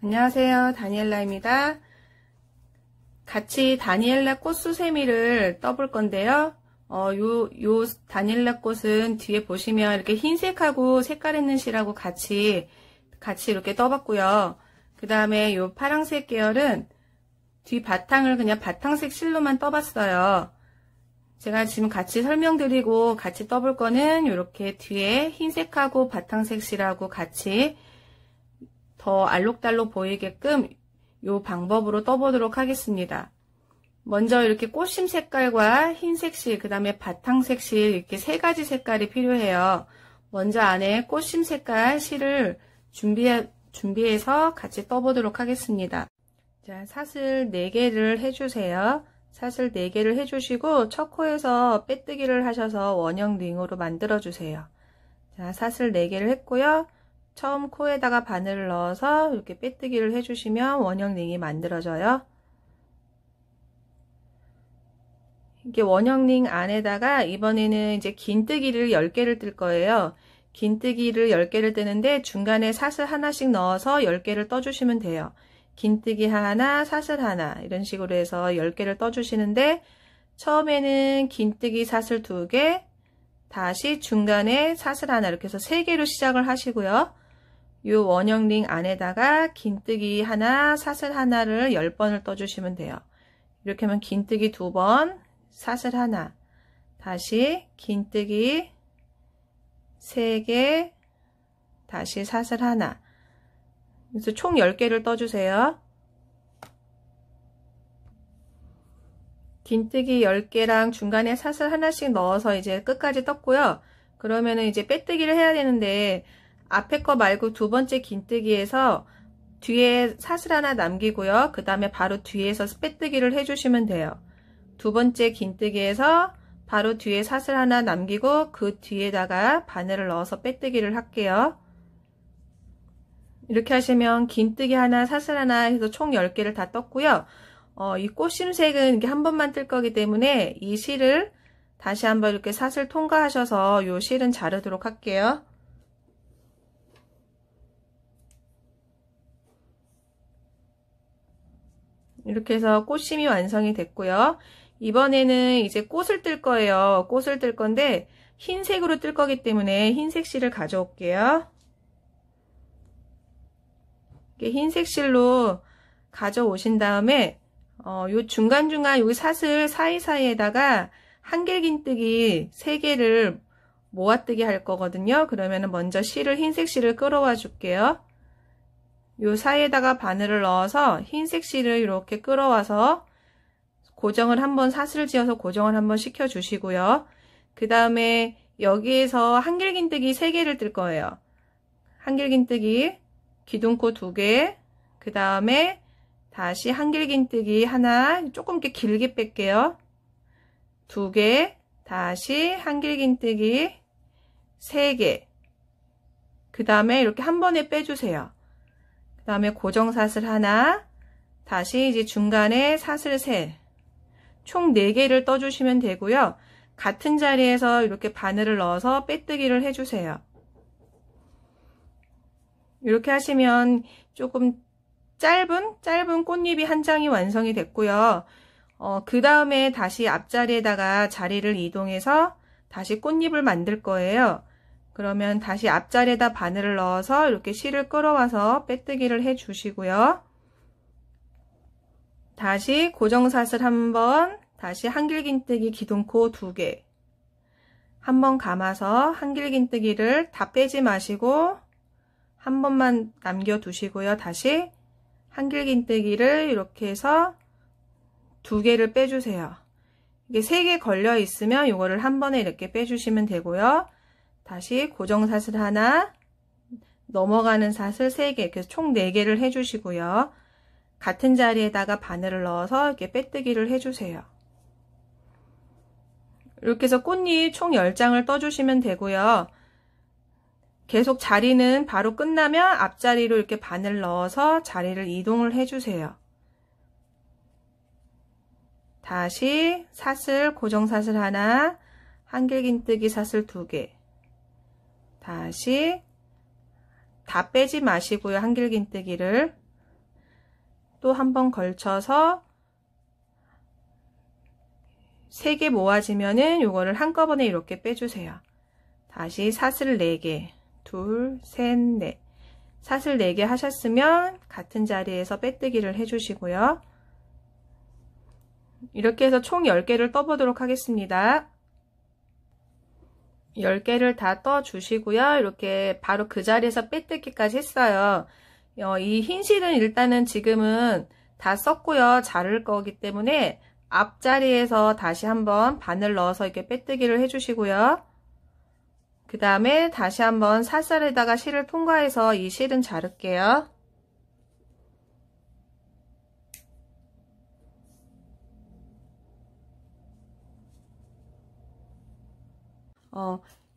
안녕하세요. 다니엘라입니다. 같이 다니엘라 꽃 수세미를 떠볼 건데요. 요 다니엘라 꽃은 뒤에 보시면 이렇게 흰색하고 색깔 있는 실하고 같이 이렇게 떠봤고요. 그 다음에 요 파랑색 계열은 뒤 바탕을 그냥 바탕색 실로만 떠봤어요. 제가 지금 같이 설명드리고 같이 떠볼 거는 이렇게 뒤에 흰색하고 바탕색 실하고 같이 더 알록달록 보이게끔 이 방법으로 떠보도록 하겠습니다. 먼저 이렇게 꽃심 색깔과 흰색 실, 그 다음에 바탕색 실 이렇게 세 가지 색깔이 필요해요. 먼저 안에 꽃심 색깔 실을 준비해서 같이 떠보도록 하겠습니다. 자, 사슬 4개를 해주세요. 사슬 4개를 해주시고 첫 코에서 빼뜨기를 하셔서 원형 링으로 만들어 주세요. 자, 사슬 4개를 했고요. 처음 코에다가 바늘을 넣어서 이렇게 빼뜨기를 해주시면 원형 링이 만들어져요. 이게 원형 링 안에다가 이번에는 이제 긴뜨기를 10개를 뜰 거예요. 긴뜨기를 10개를 뜨는데 중간에 사슬 하나씩 넣어서 10개를 떠주시면 돼요. 긴뜨기 하나, 사슬 하나 이런 식으로 해서 10개를 떠주시는데 처음에는 긴뜨기 사슬 2개, 다시 중간에 사슬 하나 이렇게 해서 3개로 시작을 하시고요. 이 원형 링 안에다가 긴뜨기 하나, 사슬 하나를 10번을 떠주시면 돼요. 이렇게 하면 긴뜨기 2번, 사슬 하나, 다시 긴뜨기 3개, 다시 사슬 하나. 그래서 총 10개를 떠주세요. 긴뜨기 10개랑 중간에 사슬 하나씩 넣어서 이제 끝까지 떴고요. 그러면은 이제 빼뜨기를 해야 되는데 앞에 거 말고 두 번째 긴뜨기에서 뒤에 사슬 하나 남기고요. 그 다음에 바로 뒤에서 빼뜨기를 해주시면 돼요. 두 번째 긴뜨기에서 바로 뒤에 사슬 하나 남기고 그 뒤에다가 바늘을 넣어서 빼뜨기를 할게요. 이렇게 하시면 긴뜨기 하나, 사슬 하나 해서 총 10개를 다 떴고요. 이 꽃심색은 이게 한 번만 뜰 거기 때문에 이 실을 다시 한번 이렇게 사슬 통과하셔서 이 실은 자르도록 할게요. 이렇게 해서 꽃심이 완성이 됐고요. 이번에는 이제 꽃을 뜰 거예요. 꽃을 뜰 건데 흰색으로 뜰 거기 때문에 흰색 실을 가져올게요. 이렇게 흰색 실로 가져오신 다음에 요 중간중간 여기 사슬 사이사이에다가 한길긴뜨기 3개를 모아뜨기 할 거거든요. 그러면은 먼저 실을 흰색 실을 끌어와 줄게요. 요 사이에다가 바늘을 넣어서 흰색 실을 이렇게 끌어와서 고정을 한번 사슬을 지어서 고정을 한번 시켜 주시고요. 그 다음에 여기에서 한길긴뜨기 3개를 뜰 거예요. 한길긴뜨기 기둥코 2개, 그 다음에 다시 한길긴뜨기 하나, 조금 이렇게 길게 뺄게요. 2개, 다시 한길긴뜨기 3개, 그 다음에 이렇게 한 번에 빼주세요. 그 다음에 고정사슬 하나, 다시 이제 중간에 사슬 셋, 총 4개를 떠주시면 되고요. 같은 자리에서 이렇게 바늘을 넣어서 빼뜨기를 해주세요. 이렇게 하시면 조금 짧은 꽃잎이 한 장이 완성이 됐고요. 그 다음에 다시 앞자리에다가 자리를 이동해서 다시 꽃잎을 만들 거예요. 그러면 다시 앞자리에다 바늘을 넣어서 이렇게 실을 끌어와서 빼뜨기를 해 주시고요. 다시 고정사슬 한번, 다시 한길긴뜨기 기둥코 2개 한번 감아서 한길긴뜨기를 다 빼지 마시고 한 번만 남겨 두시고요. 다시 한길긴뜨기를 이렇게 해서 2개를 빼주세요. 이게 3개 걸려 있으면 이거를 한 번에 이렇게 빼주시면 되고요. 다시 고정사슬 하나, 넘어가는 사슬 3개, 그래서 총 4개를 해주시고요. 같은 자리에다가 바늘을 넣어서 이렇게 빼뜨기를 해주세요. 이렇게 해서 꽃잎 총 10장을 떠주시면 되고요. 계속 자리는 바로 끝나면 앞자리로 이렇게 바늘 넣어서 자리를 이동을 해주세요. 다시 사슬, 고정사슬 하나, 한길긴뜨기 사슬 2개, 다시 다 빼지 마시고요. 한길긴뜨기를 또 한 번 걸쳐서 3개 모아지면은 요거를 한꺼번에 이렇게 빼주세요. 다시 사슬 4개, 둘, 셋, 넷. 사슬 4개 하셨으면 같은 자리에서 빼뜨기를 해주시고요. 이렇게 해서 총 10개를 떠보도록 하겠습니다. 10개를 다 떠주시고요. 이렇게 바로 그 자리에서 빼뜨기까지 했어요. 이 흰 실은 일단은 지금은 다 썼고요. 자를 거기 때문에 앞자리에서 다시 한번 바늘 넣어서 이렇게 빼뜨기를 해주시고요. 그 다음에 다시 한번 사슬에다가 실을 통과해서 이 실은 자를게요.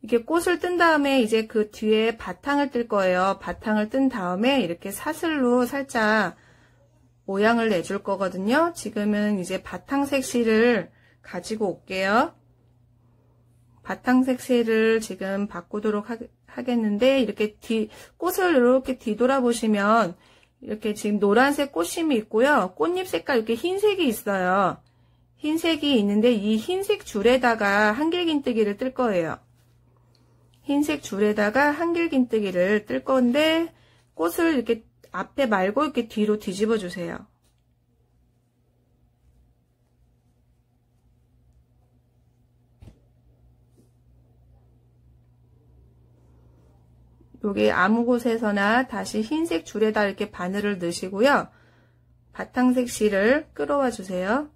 이게 꽃을 뜬 다음에 이제 그 뒤에 바탕을 뜰 거예요. 바탕을 뜬 다음에 이렇게 사슬로 살짝 모양을 내줄 거거든요. 지금은 이제 바탕색 실을 가지고 올게요. 바탕색 실을 지금 바꾸도록 하겠는데, 이렇게 꽃을 이렇게 뒤돌아 보시면 이렇게 지금 노란색 꽃심이 있고요. 꽃잎 색깔 이렇게 흰색이 있어요. 흰색이 있는데 이 흰색 줄에다가 한길긴뜨기를 뜰 거예요. 흰색 줄에다가 한길긴뜨기를 뜰 건데, 꽃을 이렇게 앞에 말고 이렇게 뒤로 뒤집어 주세요. 여기 아무 곳에서나 다시 흰색 줄에다 이렇게 바늘을 넣으시고요. 바탕색 실을 끌어와 주세요.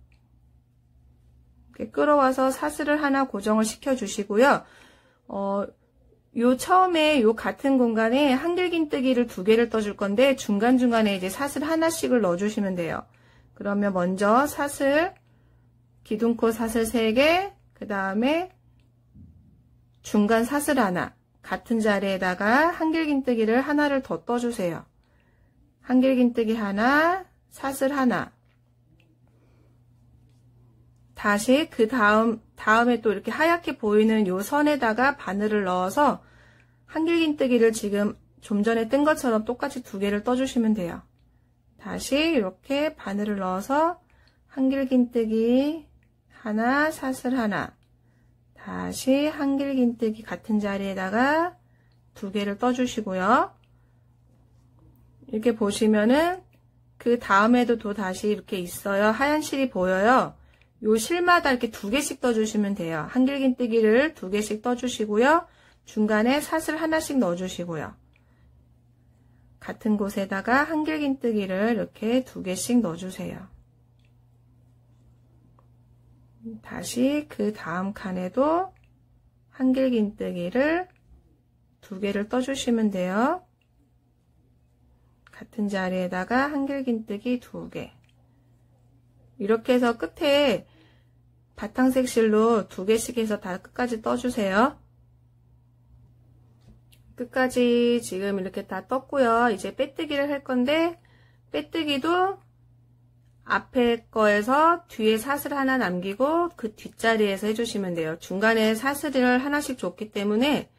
이렇게 끌어와서 사슬을 하나 고정을 시켜 주시고요. 요 처음에 요 같은 공간에 한길긴뜨기를 2개를 떠줄 건데 중간중간에 이제 사슬 하나씩을 넣어 주시면 돼요. 그러면 먼저 사슬, 기둥코 사슬 3개, 그 다음에 중간 사슬 하나, 같은 자리에다가 한길긴뜨기를 하나를 더 떠주세요. 한길긴뜨기 하나, 사슬 하나. 다시 그 다음에 또 이렇게 하얗게 보이는 요 선에다가 바늘을 넣어서 한길긴뜨기를 지금 좀 전에 뜬 것처럼 똑같이 2개를 떠주시면 돼요. 다시 이렇게 바늘을 넣어서 한길긴뜨기 하나, 사슬 하나. 다시 한길긴뜨기 같은 자리에다가 2개를 떠주시고요. 이렇게 보시면은 그 다음에도 또 다시 이렇게 있어요. 하얀 실이 보여요. 요 실마다 이렇게 2개씩 떠주시면 돼요. 한길긴뜨기를 2개씩 떠주시고요. 중간에 사슬 하나씩 넣어주시고요. 같은 곳에다가 한길긴뜨기를 이렇게 2개씩 넣어주세요. 다시 그 다음 칸에도 한길긴뜨기를 2개를 떠주시면 돼요. 같은 자리에다가 한길긴뜨기 2개. 이렇게 해서 끝에 바탕색 실로 2개씩 해서 다 끝까지 떠주세요. 끝까지 지금 이렇게 다 떴고요. 이제 빼뜨기를 할 건데, 빼뜨기도 앞에 거에서 뒤에 사슬 하나 남기고 그 뒷자리에서 해주시면 돼요. 중간에 사슬을 하나씩 줬기 때문에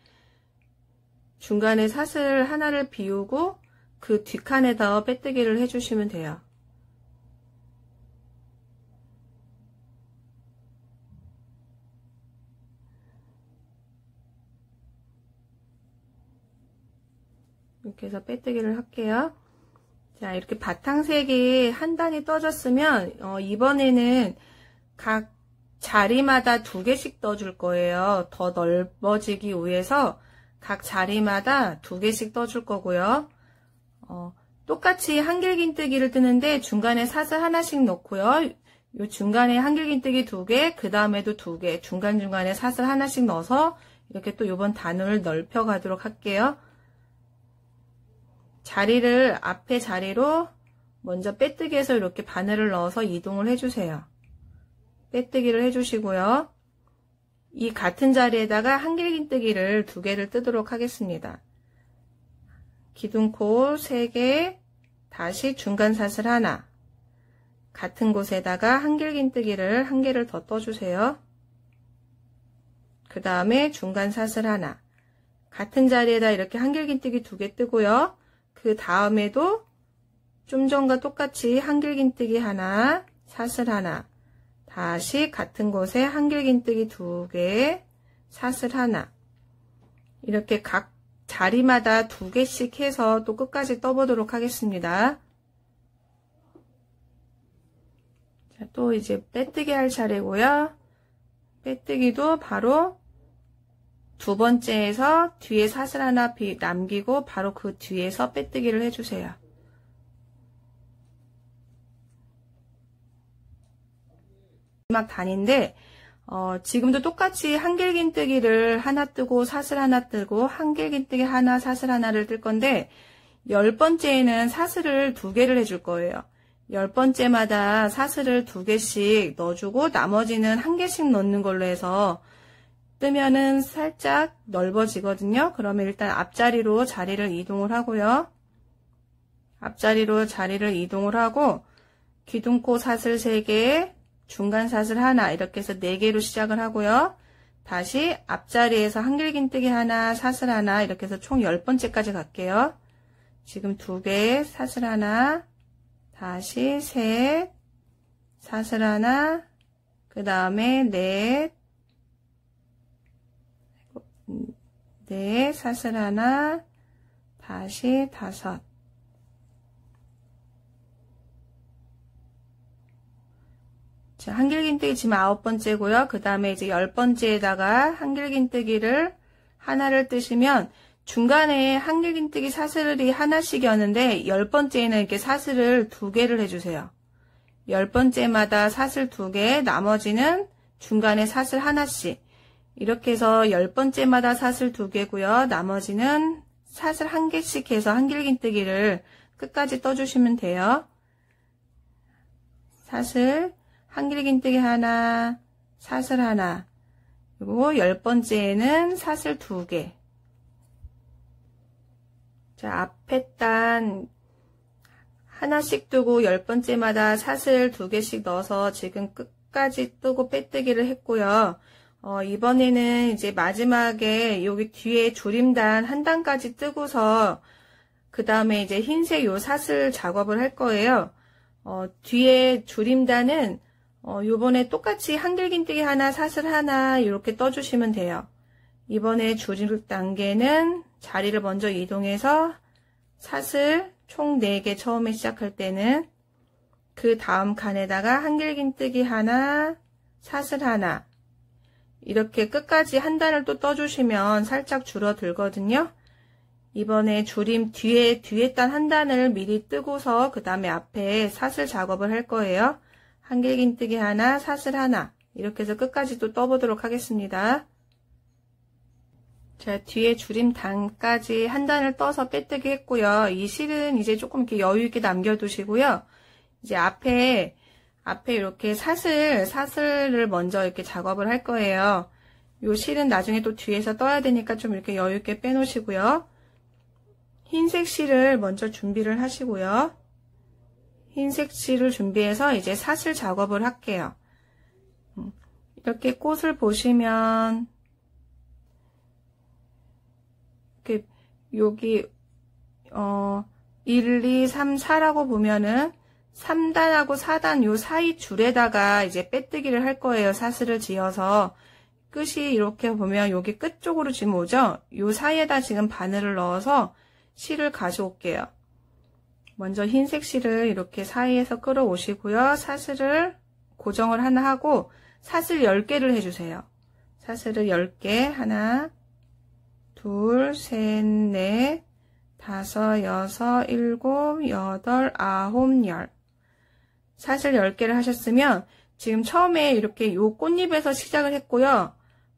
중간에 사슬 하나를 비우고 그 뒷칸에다 빼뜨기를 해주시면 돼요. 이렇게 해서 빼뜨기를 할게요. 자, 이렇게 바탕색이 한 단이 떠졌으면 이번에는 각 자리마다 2개씩 떠줄 거예요. 더 넓어지기 위해서 각 자리마다 2개씩 떠줄 거고요. 똑같이 한길긴뜨기를 뜨는데 중간에 사슬 하나씩 넣고요. 요 중간에 한길긴뜨기 2개, 그 다음에도 2개, 중간중간에 사슬 하나씩 넣어서 이렇게 또 요번 단을 넓혀 가도록 할게요. 자리를 앞에 자리로 먼저 빼뜨기해서 이렇게 바늘을 넣어서 이동을 해주세요. 빼뜨기를 해주시고요. 이 같은 자리에다가 한길긴뜨기를 2개를 뜨도록 하겠습니다. 기둥코 3개, 다시 중간 사슬 하나, 같은 곳에다가 한길긴뜨기를 1개를 더 떠주세요. 그 다음에 중간 사슬 하나, 같은 자리에다 이렇게 한길긴뜨기 2개 뜨고요. 그 다음에도 좀 전과 똑같이 한길긴뜨기 하나, 사슬 하나, 다시 같은 곳에 한길긴뜨기 2개, 사슬 하나, 이렇게 각 자리마다 2개씩 해서 또 끝까지 떠보도록 하겠습니다. 자, 또 이제 빼뜨기 할 차례고요. 빼뜨기도 바로 두 번째에서 뒤에 사슬 하나 남기고 바로 그 뒤에서 빼뜨기를 해주세요. 마지막 단인데 지금도 똑같이 한길긴뜨기를 하나 뜨고 사슬 하나 뜨고 한길긴뜨기 하나 사슬 하나를 뜰 건데 10번째에는 사슬을 2개를 해줄 거예요. 10번째마다 사슬을 2개씩 넣어주고 나머지는 1개씩 넣는 걸로 해서 뜨면은 살짝 넓어지거든요. 그러면 일단 앞자리로 자리를 이동을 하고요. 앞자리로 자리를 이동을 하고 기둥코 사슬 3개, 중간 사슬 하나 이렇게 해서 4개로 시작을 하고요. 다시 앞자리에서 한길긴뜨기 하나, 사슬 하나 이렇게 해서 총 10번째까지 갈게요. 지금 2개, 사슬 하나, 다시 셋, 사슬 하나, 그 다음에 넷, 사슬 하나, 다시 5. 자, 한길긴뜨기 지금 9번째고요. 그 다음에 이제 10번째에다가 한길긴뜨기를 하나를 뜨시면 중간에 한길긴뜨기 사슬이 하나씩이었는데 10번째에는 이렇게 사슬을 2개를 해주세요. 10번째마다 사슬 2개, 나머지는 중간에 사슬 하나씩. 이렇게 해서 10번째마다 사슬 2개고요. 나머지는 사슬 1개씩 해서 한길긴뜨기를 끝까지 떠주시면 돼요. 사슬, 한길긴뜨기 하나, 사슬 하나, 그리고 10번째에는 사슬 2개. 자, 앞에 단 하나씩 뜨고 10번째마다 사슬 2개씩 넣어서 지금 끝까지 뜨고 빼뜨기를 했고요. 이번에는 이제 마지막에 여기 뒤에 줄임단 한 단까지 뜨고서 그 다음에 이제 흰색 요 사슬 작업을 할 거예요. 뒤에 줄임단은 요번에 똑같이 한길긴뜨기 하나, 사슬 하나 이렇게 떠주시면 돼요. 이번에 줄임 단계는 자리를 먼저 이동해서 사슬 총 4개 처음에 시작할 때는 그 다음 칸에다가 한길긴뜨기 하나, 사슬 하나 이렇게 끝까지 한 단을 또 떠주시면 살짝 줄어들거든요. 이번에 줄임 뒤에 단 한 단을 미리 뜨고서 그 다음에 앞에 사슬 작업을 할 거예요. 한길긴뜨기 하나, 사슬 하나 이렇게 해서 끝까지 또 떠보도록 하겠습니다. 자, 뒤에 줄임 단까지 한 단을 떠서 빼뜨기 했고요. 이 실은 이제 조금 이렇게 여유 있게 남겨두시고요. 이제 앞에 이렇게 사슬을 먼저 이렇게 작업을 할 거예요. 요 실은 나중에 또 뒤에서 떠야 되니까 좀 이렇게 여유 있게 빼놓으시고요. 흰색 실을 먼저 준비를 하시고요. 흰색 실을 준비해서 이제 사슬 작업을 할게요. 이렇게 꽃을 보시면 이렇게 여기 1, 2, 3, 4라고 보면은 3단하고 4단 요 사이 줄에다가 이제 빼뜨기를 할 거예요. 사슬을 지어서 끝이 이렇게 보면 여기 끝 쪽으로 지금 오죠. 요 사이에다 지금 바늘을 넣어서 실을 가져올게요. 먼저 흰색 실을 이렇게 사이에서 끌어오시고요. 사슬을 고정을 하나 하고 사슬 10개를 해주세요. 사슬을 10개 하나, 둘, 셋, 넷, 다섯, 여섯, 일곱, 여덟, 아홉, 열. 사슬 10개를 하셨으면 지금 처음에 이렇게 요 꽃잎에서 시작을 했고요.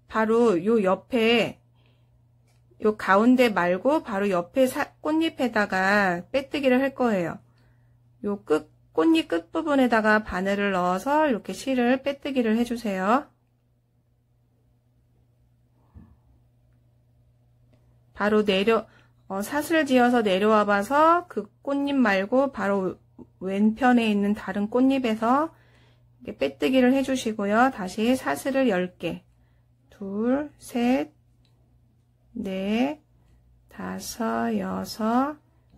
바로 요 옆에 요 가운데 말고 바로 옆에 꽃잎에다가 빼뜨기를 할 거예요. 요 꽃잎 끝부분에다가 바늘을 넣어서 이렇게 실을 빼뜨기를 해주세요. 바로 사슬을 지어서 내려와 봐서 그 꽃잎 말고 바로 왼편에 있는 다른 꽃잎에서 이렇게 빼뜨기를 해주시고요. 다시 사슬을 10개. 둘, 셋, 넷, 다섯, 여섯,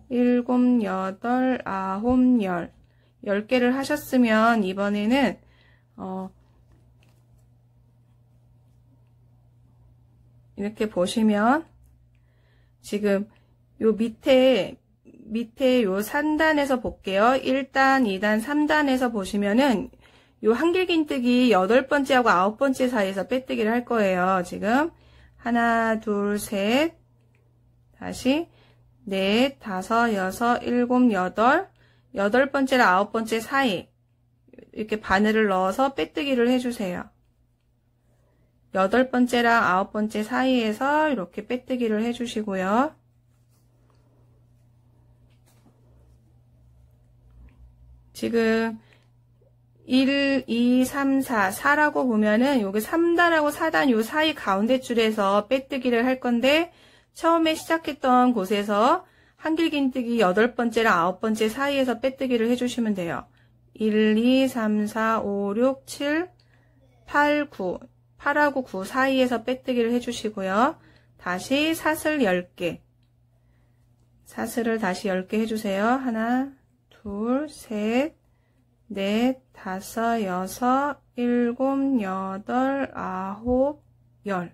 일곱, 여덟, 아홉, 열. 10개를 하셨으면 이번에는 이렇게 보시면 지금 요 밑에 요 3단에서 볼게요. 1단, 2단, 3단에서 보시면은 요 한길긴뜨기 8번째하고 9번째 사이에서 빼뜨기를 할 거예요. 지금 하나, 둘, 셋, 다시 넷, 다섯, 여섯, 일곱, 여덟, 8번째랑 9번째 사이 이렇게 바늘을 넣어서 빼뜨기를 해주세요. 8번째랑 9번째 사이에서 이렇게 빼뜨기를 해주시고요. 지금 1, 2, 3, 4, 4라고 보면은 여기 3단하고 4단 요 사이 가운데 줄에서 빼뜨기를 할 건데 처음에 시작했던 곳에서 한길긴뜨기 8번째랑 9번째 사이에서 빼뜨기를 해주시면 돼요. 1, 2, 3, 4, 5, 6, 7, 8, 9 8하고 9 사이에서 빼뜨기를 해주시고요. 다시 사슬 10개 사슬을 다시 10개 해주세요. 하나, 둘, 셋, 넷, 다섯, 여섯, 일곱, 여덟, 아홉, 열.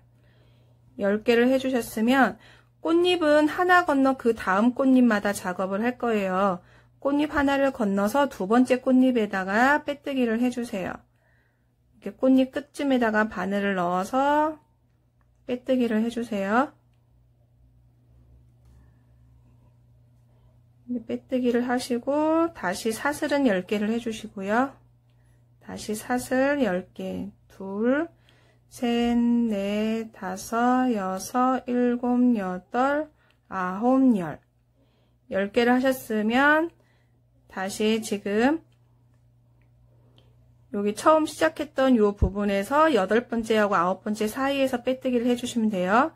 10개를 해주셨으면 꽃잎은 하나 건너 그 다음 꽃잎마다 작업을 할 거예요. 꽃잎 하나를 건너서 두 번째 꽃잎에다가 빼뜨기를 해주세요. 이렇게 꽃잎 끝쯤에다가 바늘을 넣어서 빼뜨기를 해주세요. 빼뜨기를 하시고 다시 사슬은 10개를 해주시고요. 다시 사슬 10개 둘, 셋, 넷, 다섯, 여섯, 일곱, 여덟, 아홉, 열 10개를 하셨으면 다시 지금 여기 처음 시작했던 요 부분에서 8번째하고 9번째 사이에서 빼뜨기를 해주시면 돼요.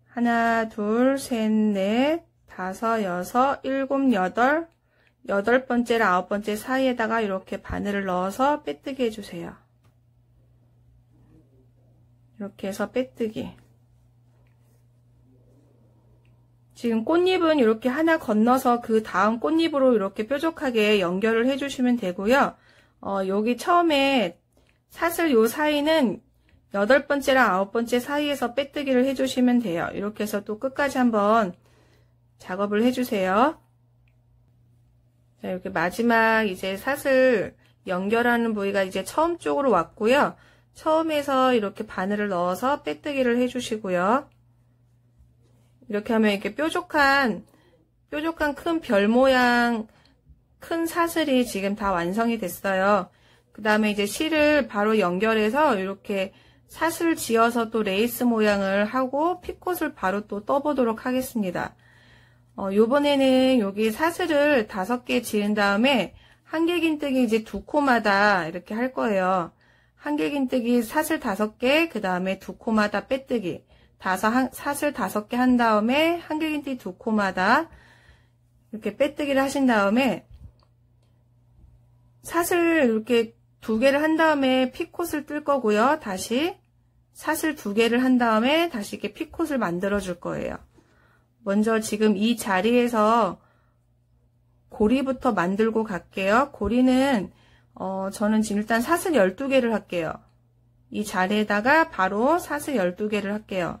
하나, 둘, 셋, 넷, 다섯, 여섯, 일곱, 여덟, 8번째랑 9번째 사이에다가 이렇게 바늘을 넣어서 빼뜨기 해주세요. 이렇게 해서 빼뜨기. 지금 꽃잎은 이렇게 하나 건너서 그 다음 꽃잎으로 이렇게 뾰족하게 연결을 해주시면 되고요. 여기 처음에 사슬 요 사이는 8번째랑 9번째 사이에서 빼뜨기를 해주시면 돼요. 이렇게 해서 또 끝까지 한번 작업을 해주세요. 자, 이렇게 마지막 이제 사슬 연결하는 부위가 이제 처음 쪽으로 왔고요. 처음에서 이렇게 바늘을 넣어서 빼뜨기를 해주시고요. 이렇게 하면 이렇게 뾰족한 큰 별 모양 큰 사슬이 지금 다 완성이 됐어요. 그 다음에 이제 실을 바로 연결해서 이렇게 사슬 지어서 또 레이스 모양을 하고 피콧을 바로 또 떠보도록 하겠습니다. 요번에는 여기 사슬을 5개 지은 다음에 한길긴뜨기 이제 2코마다 이렇게 할 거예요. 한길긴뜨기 사슬 5개, 그 다음에 2코마다 빼뜨기. 사슬 5개 한 다음에 한길긴뜨기 2코마다 이렇게 빼뜨기를 하신 다음에 사슬 이렇게 2개를 한 다음에 피콧을 뜰 거고요. 다시 사슬 2개를 한 다음에 다시 이렇게 피콧을 만들어 줄 거예요. 먼저 지금 이 자리에서 고리부터 만들고 갈게요. 고리는 저는 지금 일단 사슬 12개를 할게요. 이 자리에다가 바로 사슬 12개를 할게요.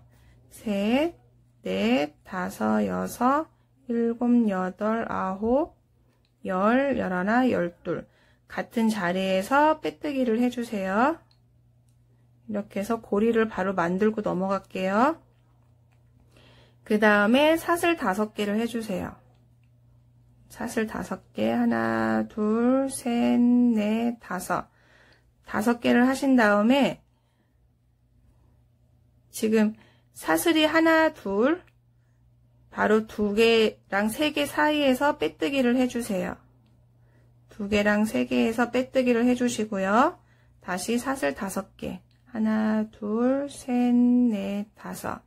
셋, 넷, 다섯, 여섯, 일곱, 여덟, 아홉, 열, 열하나, 열둘. 같은 자리에서 빼뜨기를 해주세요. 이렇게 해서 고리를 바로 만들고 넘어갈게요. 그 다음에 사슬 5개를 해주세요. 사슬 5개, 하나, 둘, 셋, 넷, 다섯. 5개를 하신 다음에 지금 사슬이 하나, 둘, 바로 2개랑 3개 사이에서 빼뜨기를 해주세요. 2개랑 3개에서 빼뜨기를 해주시고요. 다시 사슬 5개, 하나, 둘, 셋, 넷, 다섯.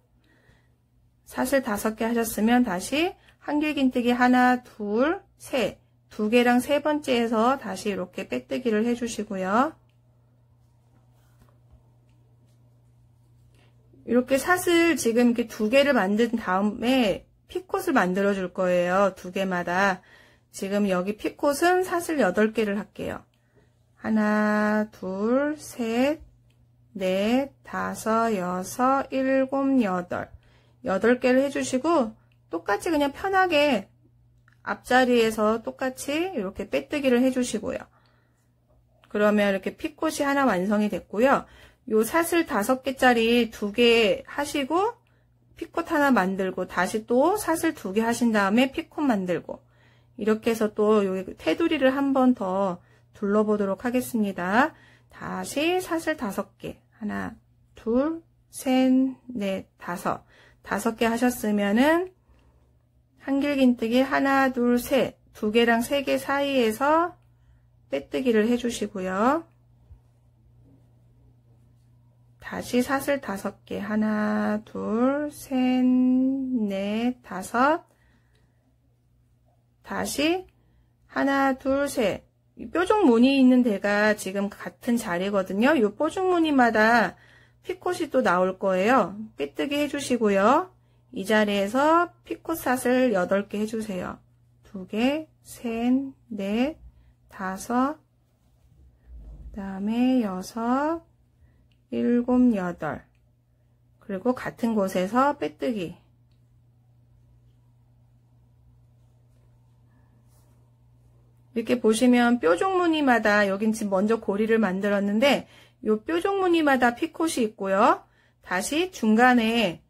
사슬 5개 하셨으면 다시 한길긴뜨기 하나, 둘, 셋. 2개랑 3번째에서 다시 이렇게 빼뜨기를 해주시고요. 이렇게 사슬 지금 이렇게 2개를 만든 다음에 피콧을 만들어 줄 거예요. 두 개마다. 지금 여기 피콧은 사슬 8개를 할게요. 하나, 둘, 셋, 넷, 다섯, 여섯, 일곱, 여덟. 8개를 해주시고 똑같이 그냥 편하게 앞자리에서 똑같이 이렇게 빼뜨기를 해주시고요. 그러면 이렇게 피콧이 하나 완성이 됐고요. 요 사슬 5개짜리 2개 하시고 피콧 하나 만들고 다시 또 사슬 2개 하신 다음에 피콧 만들고 이렇게 해서 또 여기 테두리를 한 번 더 둘러보도록 하겠습니다. 다시 사슬 5개 하나 둘 셋 넷 다섯 5개 하셨으면은 한길긴뜨기 하나 둘 셋 2개랑 3개 사이에서 빼뜨기를 해주시고요. 다시 사슬 5개 하나 둘 셋 넷 다섯 다시 하나 둘 셋 뾰족 무늬 있는 데가 지금 같은 자리거든요. 이 뾰족 무늬마다 피콧이 또 나올 거예요. 빼뜨기 해주시고요. 이 자리에서 피콧 사슬 8개 해주세요. 2개, 셋, 넷, 다섯, 그 다음에 6, 7, 8. 그리고 같은 곳에서 빼뜨기. 이렇게 보시면 뾰족 무늬마다 여긴 지금 먼저 고리를 만들었는데 요 뾰족 무늬마다 피콧이 있고요. 다시 중간에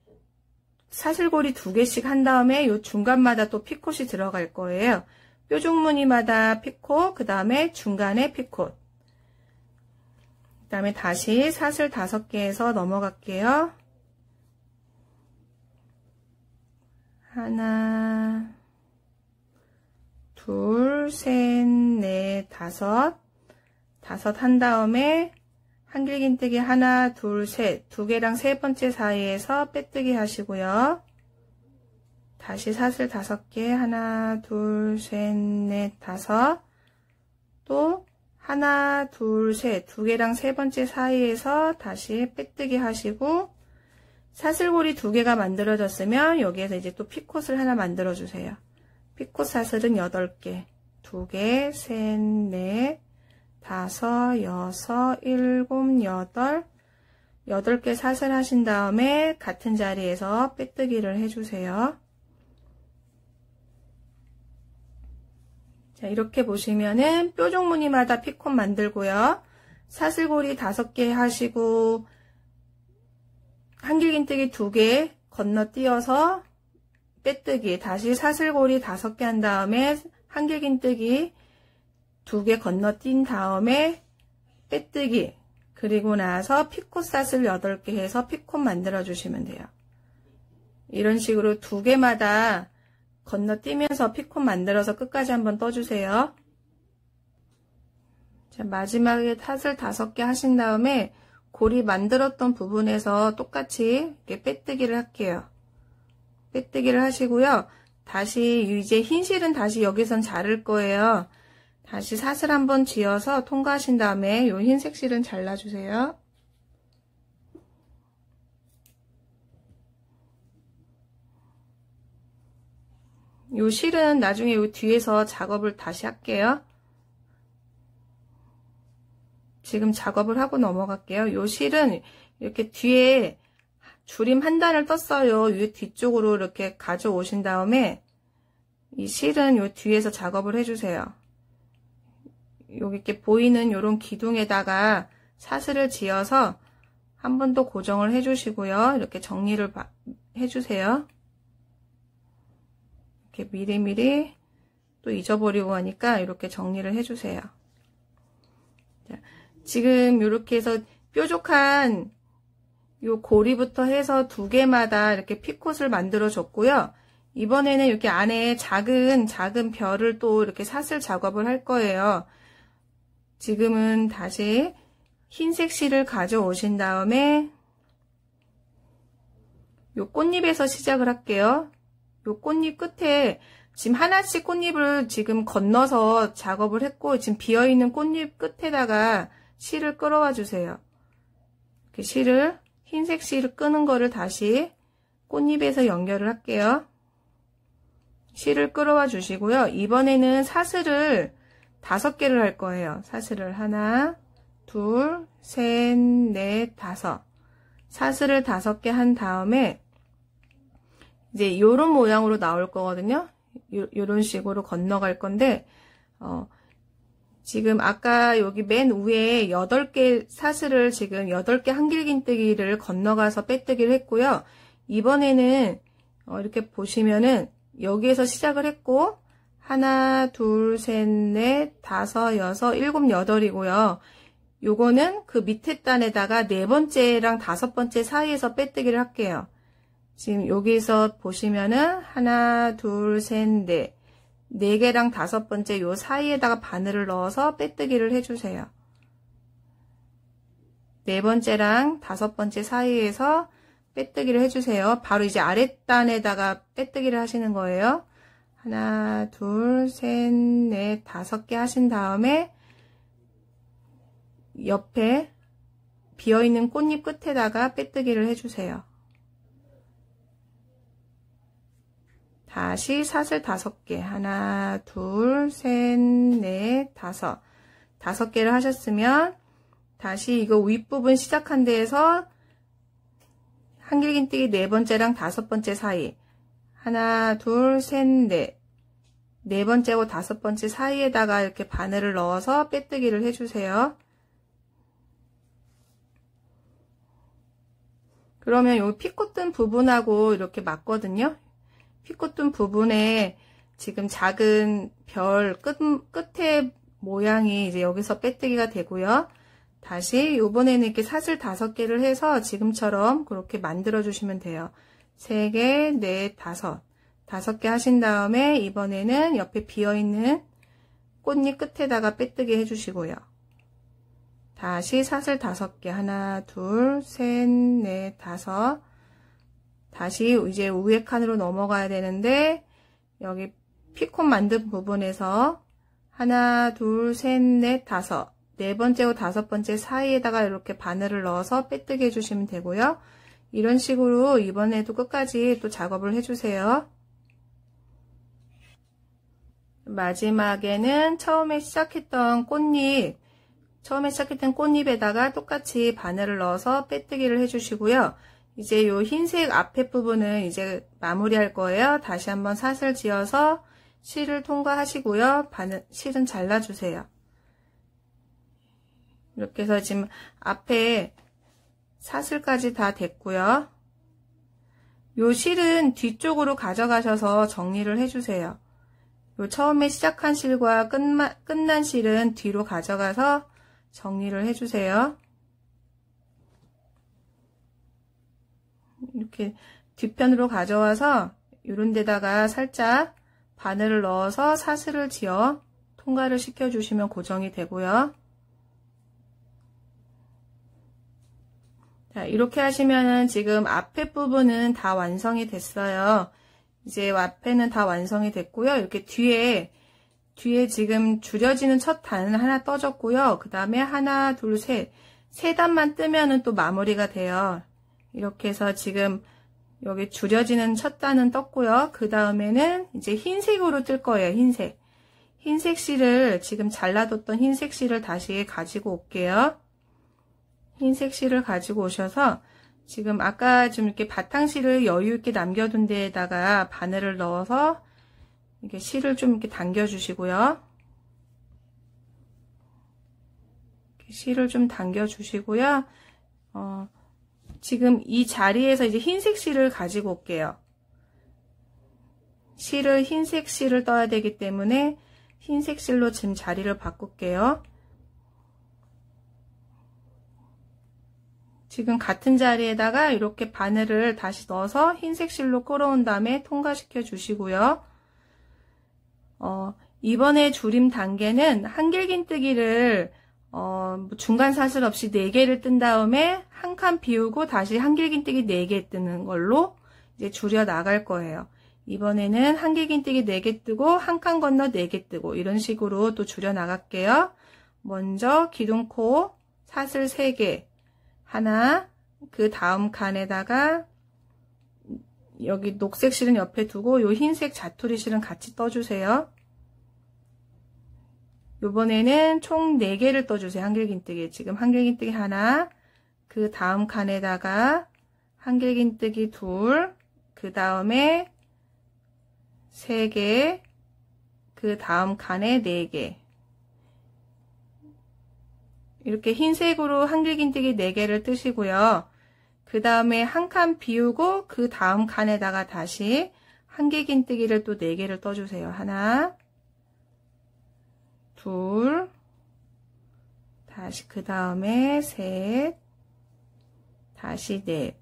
사슬고리 2개씩 한 다음에 요 중간마다 또 피콧이 들어갈 거예요. 뾰족 무늬마다 피콧, 그 다음에 중간에 피콧. 그 다음에 다시 사슬 5개에서 넘어갈게요. 하나, 둘, 셋, 넷, 다섯 한 다음에 한길긴뜨기 하나, 둘, 셋, 2개랑 3번째 사이에서 빼뜨기 하시고요. 다시 사슬 5개, 하나, 둘, 셋, 넷, 다섯, 또 하나, 둘, 셋, 2개랑 3번째 사이에서 다시 빼뜨기 하시고 사슬고리 2개가 만들어졌으면 여기에서 이제 또 피콧을 하나 만들어 주세요. 피콧 사슬은 8개, 2개, 셋, 넷, 다섯, 여섯, 일곱, 여덟, 8개 사슬 하신 다음에 같은 자리에서 빼뜨기를 해주세요. 자, 이렇게 보시면은 뾰족 무늬마다 피콧 만들고요. 사슬고리 5개 하시고 한길긴뜨기 2개 건너뛰어서 빼뜨기, 다시 사슬고리 5개 한 다음에 한길긴뜨기 2개 건너뛴 다음에 빼뜨기, 그리고 나서 피콧 사슬 8개 해서 피콧 만들어 주시면 돼요. 이런 식으로 2개마다 건너뛰면서 피콧 만들어서 끝까지 한번 떠주세요. 자, 마지막에 사슬 5개 하신 다음에 고리 만들었던 부분에서 똑같이 이렇게 빼뜨기를 할게요. 빼뜨기를 하시고요. 다시 이제 흰 실은 다시 여기선 자를 거예요. 다시 사슬 한번 쥐어서 통과하신 다음에 요 흰색 실은 잘라주세요. 요 실은 나중에 요 뒤에서 작업을 다시 할게요. 지금 작업을 하고 넘어갈게요. 요 실은 이렇게 뒤에 줄임 한 단을 떴어요. 이 뒤쪽으로 이렇게 가져오신 다음에 이 실은 요 뒤에서 작업을 해주세요. 여기 이렇게 보이는 요런 기둥에다가 사슬을 지어서 한 번 더 고정을 해주시고요. 이렇게 정리를 해주세요. 이렇게 미리미리 또 잊어버리고 하니까 이렇게 정리를 해주세요. 자, 지금 이렇게 해서 뾰족한 요 고리부터 해서 2개마다 이렇게 피콧을 만들어 줬고요. 이번에는 이렇게 안에 작은 별을 또 이렇게 사슬 작업을 할 거예요. 지금은 다시 흰색 실을 가져오신 다음에 요 꽃잎에서 시작을 할게요. 요 꽃잎 끝에 지금 하나씩 꽃잎을 지금 건너서 작업을 했고 지금 비어있는 꽃잎 끝에다가 실을 끌어와 주세요. 이렇게 실을 흰색 실을 끄는 거를 다시 꽃잎에서 연결을 할게요. 실을 끌어와 주시고요. 이번에는 사슬을 5개를 할 거예요. 사슬을 하나, 둘, 셋, 넷, 다섯. 사슬을 5개 한 다음에 이제 요런 모양으로 나올 거거든요. 요런 식으로 건너갈 건데, 지금 아까 여기 맨 위에 8개 사슬을 지금 8개 한길긴뜨기를 건너가서 빼뜨기를 했고요. 이번에는 이렇게 보시면은 여기에서 시작을 했고, 하나, 둘, 셋, 넷, 다섯, 여섯, 일곱, 여덟이고요. 요거는 그 밑에 단에다가 4번째랑 5번째 사이에서 빼뜨기를 할게요. 지금 여기서 보시면은 하나, 둘, 셋, 넷, 4개랑 5번째 요 사이에다가 바늘을 넣어서 빼뜨기를 해주세요. 4번째랑 5번째 사이에서 빼뜨기를 해주세요. 바로 이제 아랫단에다가 빼뜨기를 하시는 거예요. 하나, 둘, 셋, 넷, 5개 하신 다음에 옆에 비어있는 꽃잎 끝에다가 빼뜨기를 해주세요. 다시 사슬 5개, 하나, 둘, 셋, 넷, 다섯. 5개를 하셨으면 다시 이거 윗부분 시작한 데에서 한길긴뜨기 4번째랑 5번째 사이, 하나, 둘, 셋, 넷, 4번째고 5번째 사이에다가 이렇게 바늘을 넣어서 빼뜨기를 해주세요. 그러면 요 피코 뜬 부분하고 이렇게 맞거든요. 피코 뜬 부분에 지금 작은 별 끝에 모양이 이제 여기서 빼뜨기가 되고요. 다시 요번에는 이렇게 사슬 5개를 해서 지금처럼 그렇게 만들어 주시면 돼요. 3개, 넷, 5. 5개 하신 다음에 이번에는 옆에 비어있는 꽃잎 끝에다가 빼뜨기 해주시고요. 다시 사슬 5개, 하나, 둘, 셋, 넷, 5. 다시 이제 위에 칸으로 넘어가야 되는데 여기 피콘 만든 부분에서 하나, 둘, 셋, 넷, 5. 4번째고 5번째 사이에다가 이렇게 바늘을 넣어서 빼뜨기 해주시면 되고요. 이런 식으로 이번에도 끝까지 또 작업을 해주세요. 마지막에는 처음에 시작했던 꽃잎에다가 똑같이 바늘을 넣어서 빼뜨기를 해주시고요. 이제 요 흰색 앞에 부분은 이제 마무리할 거예요. 다시 한번 사슬 지어서 실을 통과하시고요. 실은 잘라주세요. 이렇게 해서 지금 앞에 사슬까지 다 됐고요. 요 실은 뒤쪽으로 가져가셔서 정리를 해주세요. 요 처음에 시작한 실과 끝난 실은 뒤로 가져가서 정리를 해주세요. 이렇게 뒤편으로 가져와서 이런 데다가 살짝 바늘을 넣어서 사슬을 지어 통과를 시켜주시면 고정이 되고요. 자, 이렇게 하시면은 지금 앞에 부분은 다 완성이 됐어요. 이제 앞에는 다 완성이 됐고요. 이렇게 뒤에 지금 줄여지는 첫 단은 하나 떠졌고요. 그 다음에 하나, 둘, 세 단만 뜨면은 또 마무리가 돼요. 이렇게 해서 지금 여기 줄여지는 첫 단은 떴고요. 그 다음에는 이제 흰색으로 뜰 거예요. 흰색 실을 지금 잘라뒀던 흰색 실을 다시 가지고 올게요. 흰색 실을 가지고 오셔서 지금 아까 좀 이렇게 바탕실을 여유 있게 남겨둔 데에다가 바늘을 넣어서 이렇게 실을 좀 이렇게 당겨 주시고요. 실을 좀 당겨 주시고요. 지금 이 자리에서 이제 흰색 실을 가지고 올게요. 흰색 실을 떠야 되기 때문에 흰색 실로 지금 자리를 바꿀게요. 지금 같은 자리에다가 이렇게 바늘을 다시 넣어서 흰색 실로 끌어온 다음에 통과시켜 주시고요. 이번에 줄임 단계는 한길긴뜨기를 중간 사슬 없이 4개를 뜬 다음에 한 칸 비우고 다시 한길긴뜨기 4개 뜨는 걸로 이제 줄여 나갈 거예요. 이번에는 한길긴뜨기 4개 뜨고 한 칸 건너 4개 뜨고 이런 식으로 또 줄여 나갈게요. 먼저 기둥코 사슬 3개 하나, 그 다음 칸에다가 여기 녹색 실은 옆에 두고 요 흰색 자투리 실은 같이 떠주세요. 요번에는 총 4개를 떠주세요. 한길긴뜨기. 지금 한길긴뜨기 하나, 그 다음 칸에다가 한길긴뜨기 둘, 그 다음에 3개, 그 다음 칸에 4개. 이렇게 흰색으로 한길긴뜨기 4개를 뜨시고요. 그 다음에 한 칸 비우고 그 다음 칸에다가 다시 한길긴뜨기를 또 4개를 떠주세요. 하나, 둘, 다시 그 다음에 셋, 다시 넷.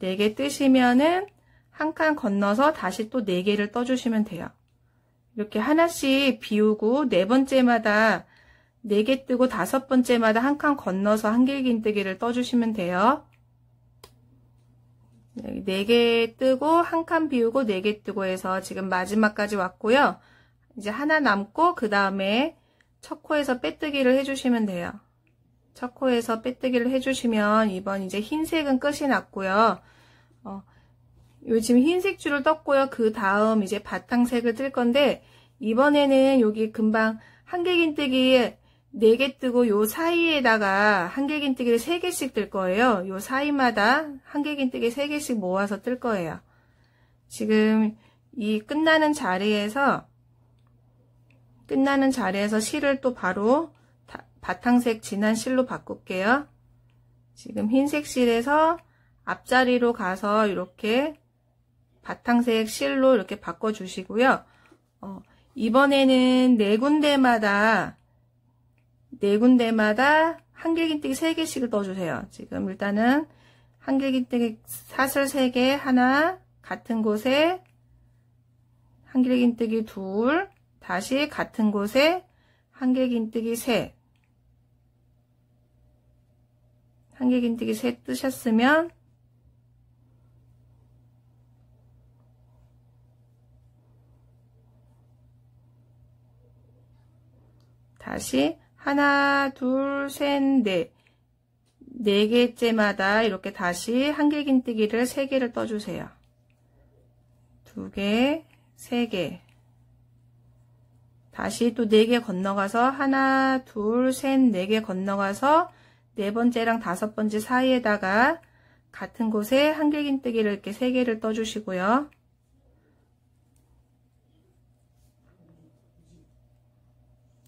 4개 뜨시면은 한 칸 건너서 다시 또 4개를 떠주시면 돼요. 이렇게 하나씩 비우고 4번째마다 4개 뜨고 5번째마다 한 칸 건너서 한길긴뜨기를 떠주시면 돼요. 4개 뜨고 한 칸 비우고 4개 뜨고 해서 지금 마지막까지 왔고요. 이제 하나 남고 그 다음에 첫 코에서 빼뜨기를 해주시면 돼요. 첫 코에서 빼뜨기를 해주시면 이번 이제 흰색은 끝이 났고요. 요 지금 흰색 줄을 떴고요. 그 다음 이제 바탕색을 뜰 건데 이번에는 여기 금방 한길긴뜨기 4개 뜨고 요 사이에다가 한길긴뜨기를 3개씩 뜰 거예요. 요 사이마다 한길긴뜨기 3개씩 모아서 뜰 거예요. 지금 이 끝나는 자리에서 실을 또 바로 바탕색 진한 실로 바꿀게요. 지금 흰색 실에서 앞자리로 가서 이렇게 바탕색 실로 이렇게 바꿔 주시고요. 이번에는 4군데마다 한길긴뜨기 3개씩을 떠주세요. 지금 일단은 한길긴뜨기 사슬 3개 하나, 같은 곳에 한길긴뜨기 둘, 다시 같은 곳에 한길긴뜨기 셋. 한길긴뜨기 셋 뜨셨으면 다시 하나, 둘, 셋, 넷. 4개째마다 이렇게 다시 한길긴뜨기를 3개를 떠주세요. 2개, 3개. 다시 또 4개 건너가서 하나, 둘, 셋, 4개 건너가서 4번째랑 5번째 사이에다가 같은 곳에 한길긴뜨기를 이렇게 3개를 떠주시고요.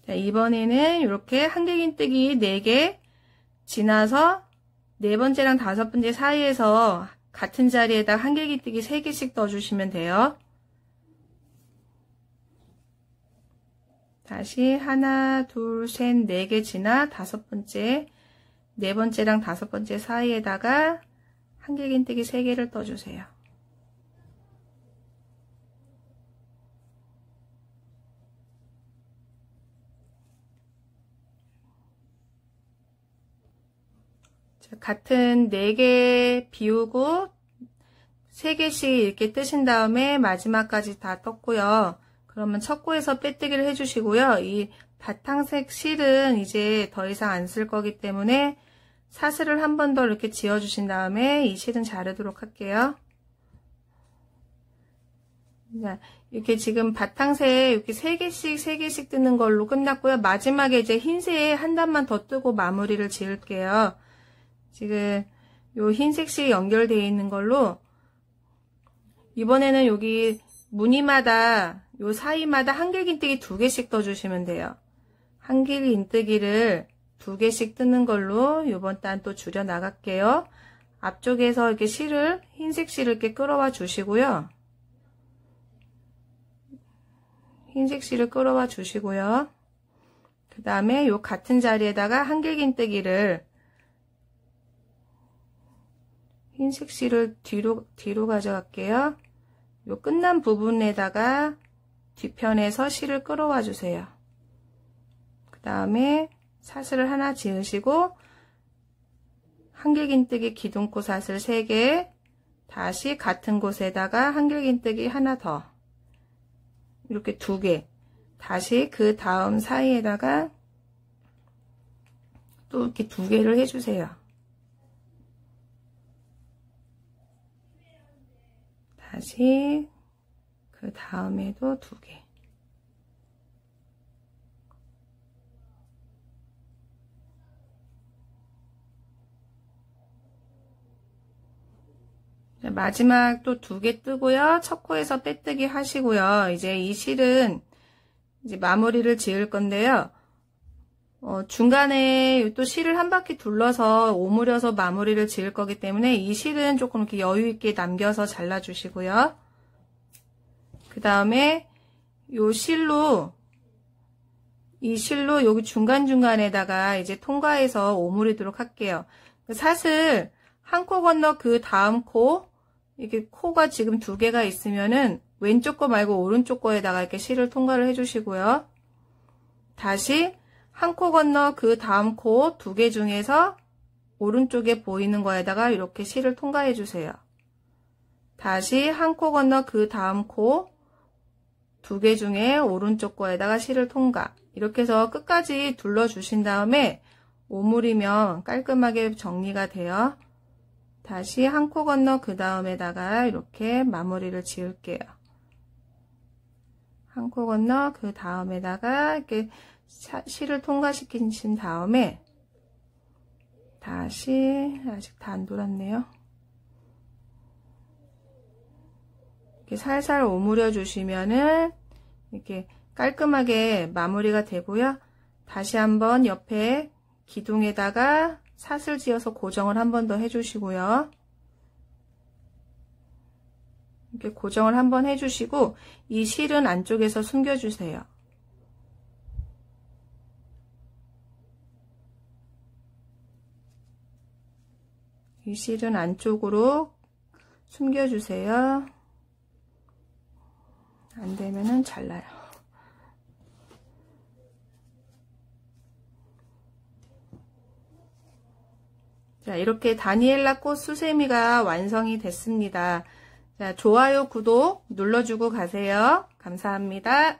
자, 이번에는 이렇게 한길긴뜨기 4개 지나서 4번째랑 5번째 사이에서 같은 자리에다 한길긴뜨기 3개씩 떠주시면 돼요. 다시 하나, 둘, 셋, 4개 지나 5번째, 4번째랑 5번째 사이에다가 한길긴뜨기 3개를 떠주세요. 같은 4개 비우고 3개씩 이렇게 뜨신 다음에 마지막까지 다 떴고요. 그러면 첫 코에서 빼뜨기를 해주시고요. 이 바탕색 실은 이제 더 이상 안 쓸 거기 때문에 사슬을 한 번 더 이렇게 지어 주신 다음에 이 실은 자르도록 할게요. 자, 이렇게 지금 바탕색 이렇게 3개씩 뜨는 걸로 끝났고요. 마지막에 이제 흰색 한 단만 더 뜨고 마무리를 지을게요. 지금 요 흰색 실 연결되어 있는 걸로 이번에는 여기 무늬마다 요 사이마다 한길긴뜨기 2개씩 떠주시면 돼요. 한길긴뜨기를 2개씩 뜨는 걸로 요번 단 또 줄여 나갈게요. 앞쪽에서 이렇게 실을 흰색 실을 이렇게 끌어와 주시고요. 흰색 실을 끌어와 주시고요. 그 다음에 요 같은 자리에다가 한길긴뜨기를 흰색 실을 뒤로 가져갈게요. 요 끝난 부분에다가 뒤편에서 실을 끌어와 주세요. 그 다음에 사슬을 하나 지으시고 한길긴뜨기 기둥코 사슬 3개, 다시 같은 곳에다가 한길긴뜨기 하나 더, 이렇게 2개, 다시 그 다음 사이에다가 또 이렇게 2개를 해주세요. 다시 그 다음에도 2개. 마지막 또 2개 뜨고요. 첫 코에서 빼뜨기 하시고요. 이제 이 실은 이제 마무리를 지을 건데요. 중간에 또 실을 한 바퀴 둘러서 오므려서 마무리를 지을 거기 때문에 이 실은 조금 이렇게 여유 있게 남겨서 잘라 주시고요. 그 다음에 이 실로 여기 중간중간에다가 이제 통과해서 오므리도록 할게요. 사슬 한 코 건너 그 다음 코, 이게 코가 지금 2개가 있으면은 왼쪽 거 말고 오른쪽 거에다가 이렇게 실을 통과를 해주시고요. 다시 한 코 건너 그 다음 코 2개 중에서 오른쪽에 보이는 거에다가 이렇게 실을 통과해 주세요. 다시 한 코 건너 그 다음 코 2개 중에 오른쪽 거에다가 실을 통과. 이렇게 해서 끝까지 둘러 주신 다음에 오므리면 깔끔하게 정리가 돼요. 다시 한 코 건너 그 다음에다가 이렇게 마무리를 지을게요. 한 코 건너 그 다음에다가 이렇게 실을 통과시키신 다음에 다시, 아직 다 안 돌았네요. 이렇게 살살 오므려 주시면은 이렇게 깔끔하게 마무리가 되고요. 다시 한번 옆에 기둥에다가 사슬 지어서 고정을 한 번 더 해주시고요. 이렇게 고정을 한 번 해주시고 이 실은 안쪽에서 숨겨주세요. 이 실은 안쪽으로 숨겨주세요. 안 되면은 잘라요. 자, 이렇게 다니엘라 꽃 수세미가 완성이 됐습니다. 자, 좋아요, 구독 눌러주고 가세요. 감사합니다.